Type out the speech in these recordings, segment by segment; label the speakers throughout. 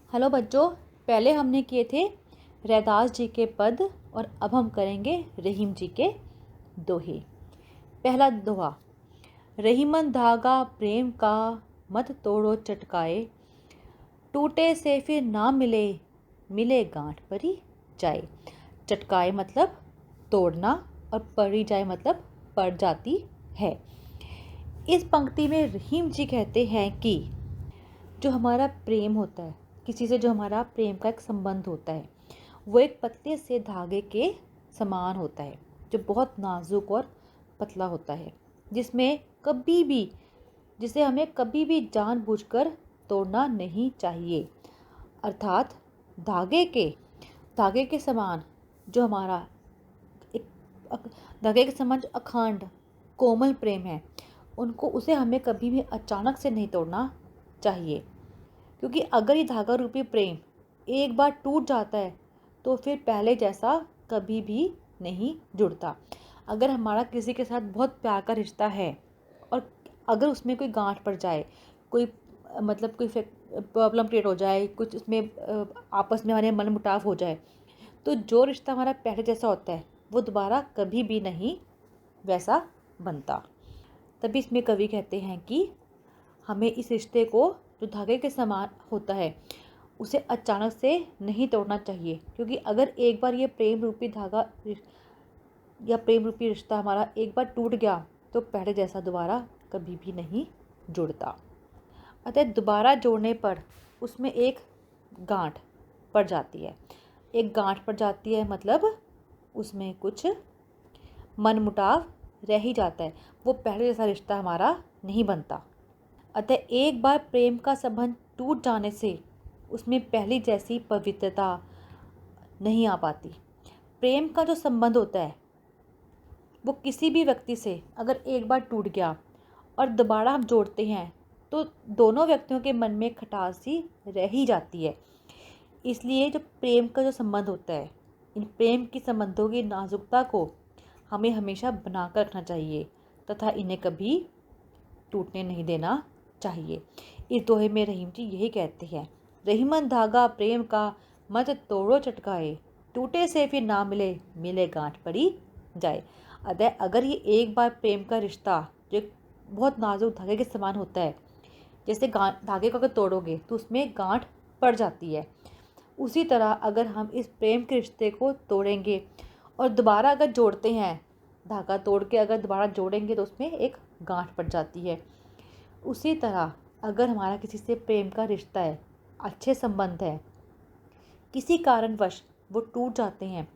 Speaker 1: Hello बच्चों, पहले हमने किए थे रैदास जी के पद और अब हम करेंगे रहीम जी के दोहे। पहला दोहा। रहीमन धागा प्रेम का, मत तोड़ो चटकाए, टूटे से फिर ना मिले, मिले गांठ परी जाए। चटकाए मतलब तोड़ना और परी जाए मतलब पड़ जाती है। इस पंक्ति में रहीम जी कहते हैं कि जो हमारा प्रेम होता है, किसी से जो हमारा प्रेम का एक संबंध होता है, वो एक पतले से धागे के समान होता है जो बहुत नाजुक और पतला होता है, जिसे हमें कभी भी जानबूझकर तोड़ना नहीं चाहिए। अर्थात धागे के समान जो हमारा एक धागे के समान जो अखंड कोमल प्रेम है, उसे हमें कभी भी अचानक से नहीं तोड़ना चाहिए, क्योंकि अगर ये धागा रूपी प्रेम एक बार टूट जाता है तो फिर पहले जैसा कभी भी नहीं जुड़ता। अगर हमारा किसी के साथ बहुत प्यार का रिश्ता है और अगर उसमें कोई गांठ पड़ जाए, कोई प्रॉब्लम क्रिएट हो जाए, कुछ उसमें आपस में हमारे मनमुटाव हो जाए, तो जो रिश्ता हमारा पहले जैसा होता है वो दोबारा कभी भी नहीं वैसा बनता। तभी इसमें कवि कहते हैं कि हमें इस रिश्ते को जो धागे के समान होता है उसे अचानक से नहीं तोड़ना चाहिए, क्योंकि अगर एक बार ये प्रेम रूपी धागा या प्रेम रूपी रिश्ता हमारा एक बार टूट गया तो पहले जैसा दोबारा कभी भी नहीं जुड़ता। अतः दोबारा जोड़ने पर उसमें एक गांठ पड़ जाती है। एक गांठ पड़ जाती है मतलब उसमें कुछ मनमुटाव रह ही जाता है, वो पहले जैसा रिश्ता हमारा नहीं बनता। अतः एक बार प्रेम का संबंध टूट जाने से उसमें पहली जैसी पवित्रता नहीं आ पाती। प्रेम का जो संबंध होता है वो किसी भी व्यक्ति से अगर एक बार टूट गया और दोबारा हम जोड़ते हैं तो दोनों व्यक्तियों के मन में खटास सी रह ही जाती है। इसलिए जो प्रेम का जो संबंध होता है, इन प्रेम की संबंधों की नाजुकता को हमें हमेशा बनाकर रखना चाहिए तथा इन्हें कभी टूटने नहीं देना चाहिए। इस दोहे में रहीम जी यही कहते हैं, रहीमन धागा प्रेम का, मत तोड़ो चटकाए, टूटे से फिर ना मिले, मिले गांठ पड़ी जाए। अतः अगर ये एक बार प्रेम का रिश्ता जो बहुत नाजुक धागे के समान होता है, जैसे धागे को अगर तोड़ोगे तो उसमें गांठ पड़ जाती है, उसी तरह अगर हम इस प्रेम के रिश्ते को तोड़ेंगे और दोबारा अगर जोड़ते हैं, धागा तोड़ के अगर दोबारा जोड़ेंगे तो उसमें एक गांठ पड़ जाती है। उसी तरह अगर हमारा किसी से प्रेम का रिश्ता है, अच्छे संबंध है, किसी कारणवश वो टूट जाते हैं,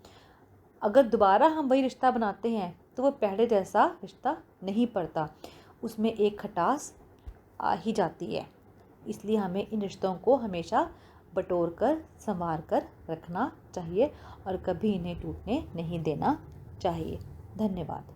Speaker 1: अगर दोबारा हम वही रिश्ता बनाते हैं तो वो पहले जैसा रिश्ता नहीं पड़ता, उसमें एक खटास आ ही जाती है। इसलिए हमें इन रिश्तों को हमेशा बटोर कर संवार कर रखना चाहिए और कभी इन्हें टूटने नहीं देना चाहिए। धन्यवाद।